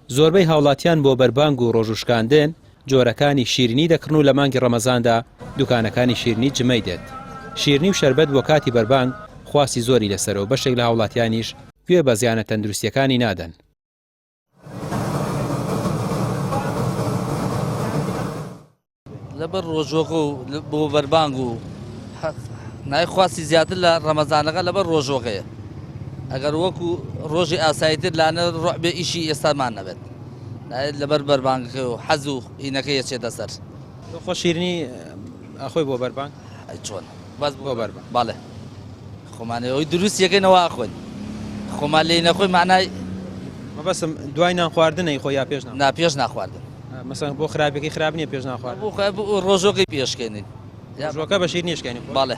زۆربەی هاوڵاتیان بۆ بەربانگ و ڕۆژوشکاندن جۆرەکانی شیرینی دەکڕن و لە مانگی ڕەمەزاندا دوکانەکانی شیرینی جمەی دێت. شیرینی و شەربەت بۆ کاتی بەربانگ خواسی زۆری لەسەرەوە بەشێک لە هاوڵاتیانیش گوێ بە زیانە تەندروستیەکانی نادەن. لەبەر ڕۆژۆکە و بۆ بەربانگ و نایخواستی زیاتر لە ڕەمەزانەکە لەبەر ڕۆژۆکەیە. ئەگەر وەکو ڕۆژی ئاساییتر لاانە ڕۆح بێ ئیشی ئێستامان نەبێت لەبەر بەربانگەکە و حەز و ئینەکەی چێتە سەر. خۆ شیرینی ئەخۆی بۆ بەربانگ چۆن بەس بۆ بەربانگ باڵێ خۆمانەوەی دروست یەکەینەوە ئاخۆین خۆمان لێ نەخۆی معنای مەبەستم دوای نان خواردنەی خۆ یا پێش پێش ناخواردن مەسەڵەن بۆ خراپەکەی خراپ نییە پێش ناخوارد ڕۆژۆکەی پێشکەێنین ڕۆژۆکە بە شیرینیشکێنی باڵێ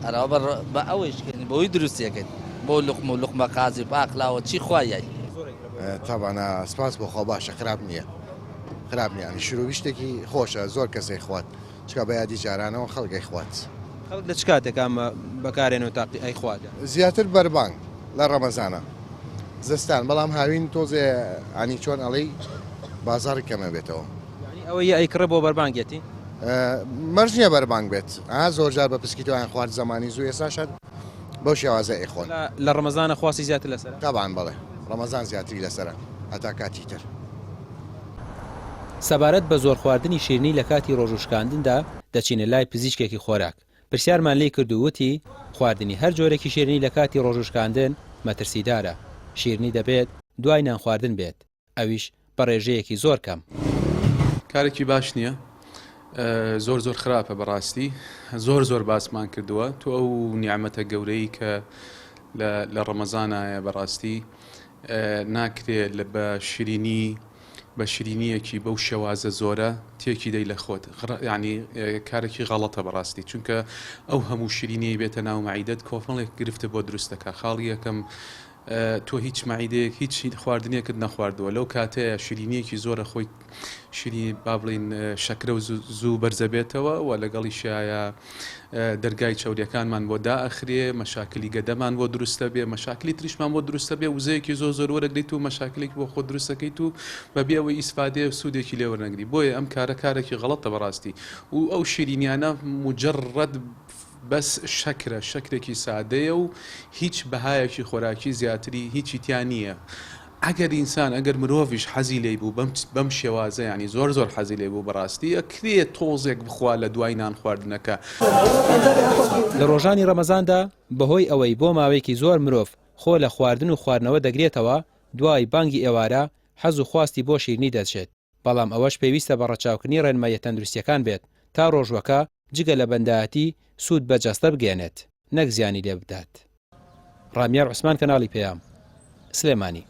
ئەرەوە بە ئەوەیشکێنی بۆی دروستیەکەین بۆ لوقم و لوقمە قازی پاقلاوە چی خوایای تابانە سپاس بۆ خۆ باشە خراپ نییە خراپ نییانی شروعی شتێکی خۆشە زۆر کەسێک خوات چکە بە یادی جارانەوە خەڵگەی خوات خەڵک لە چ کاتێک ئەم بەکارێنەوە تاقی ئەی خواتە زیاتر بەربانگ لە ڕەمەزانە زستان بەڵام هاوین تۆزێ ئانی چۆن ئەڵەی بازار کەمە بێتەوە ئەوەی ئەیکڕە بۆ بەربانگێتی مەرج نییە بەربانگ بێت زۆرجار بە پسکیتوان خوارد زمانی زوو ێساشات بەو شێوازە ئەیخۆن لە ڕەمەزانە خواسی زیاتر لەسەر تابان بڵێ ڕەمەزان زیاتری لەسرە هەتا کاتی تر. سەبارەت بە زۆر خواردنی شیرینی لە کاتی ڕۆژوشکاندندا دەچینە لای پزیشکێکی خۆراک پرسیارمان لێ کردووتی خواردنی هەر جۆرێکی شیرینی لە کاتی ڕۆژوشکاندن مەترسیدارە شیرینی دەبێت دوای نان خواردن بێت ئەویش بە ڕێژەیەکی زۆر کەم. کارێکی باش نییە زۆر خراپە بەڕاستی زۆر باسمان کردووە تو ئەو نیعمەتە گەورەی کە لە ڕەمەزانایە بەڕاستی ناکرێت لە بە شیرینیەکی بەو شێوازە زۆرە تێکی دەی لە خۆت یعنی کارێکی غەڵەتە بەڕاستی چونکە ئەو هەموو شیرینی بێتە ناو مەعیدەت کۆفڵێک گرفتە بۆ دروستەکە خاڵی یەکەم تۆ هیچ مەعیدەیەک هیچ خواردنیەکت نەخواردووە لەو کاتەیە شیرینیەکی زۆرە خۆی شیرینی با بڵین شەکرە و زوو بەرزە بێتەوە و لەگەڵی شایە دەرگای چاودیەکانمان بۆ دائەخرێ مەشاکلی گەدەمان بۆ دروستە بێ مەشاکلی تریشمان بۆ دروستە بێ وزەیەکی زۆر وەرەگریت و مەشاکلێکی بۆ خۆ دروستەکەیت و بەبێ ئەوەی ئیسفادێ سوودێکی لێ وەرنەگری بۆیە ئەم کارێکی غەڵەتە بەڕاستی و ئەو شیرینیانە مجرد بەس شەکرێکی سادەیە و هیچ بەهایەکی خۆراکی زیاتری هیچی تیان نییە. ئەگەر ئینسان ئەگەر مرۆڤیش حەزی لێ بوو بەم شێوازە ینی زۆر حەزی لێ بوو بەڕاستی ئەکرێت تۆزێک بخوا لە دوای نان خواردنەکە. لە ڕۆژانی ڕەمەزاندا بەهۆی ئەوەی بۆ ماوەیەکی زۆر مرۆڤ خۆ لە خواردن و خواردنەوە دەگرێتەوە دوای بانگی ئێوارە حەز و خواستی بۆ شیرینی دەچێت بەڵام ئەوەش پێویستە بە ڕەچاوکردنی ڕێنماییە تەندروستیەکان بێت تا ڕۆژوەکە جگە لە بەندایەتی سوود بەجەستە بگێنێت نەک زیانی لێ بدات. ڕامیار عوسمان کەناڵی پێیام سلێمانی.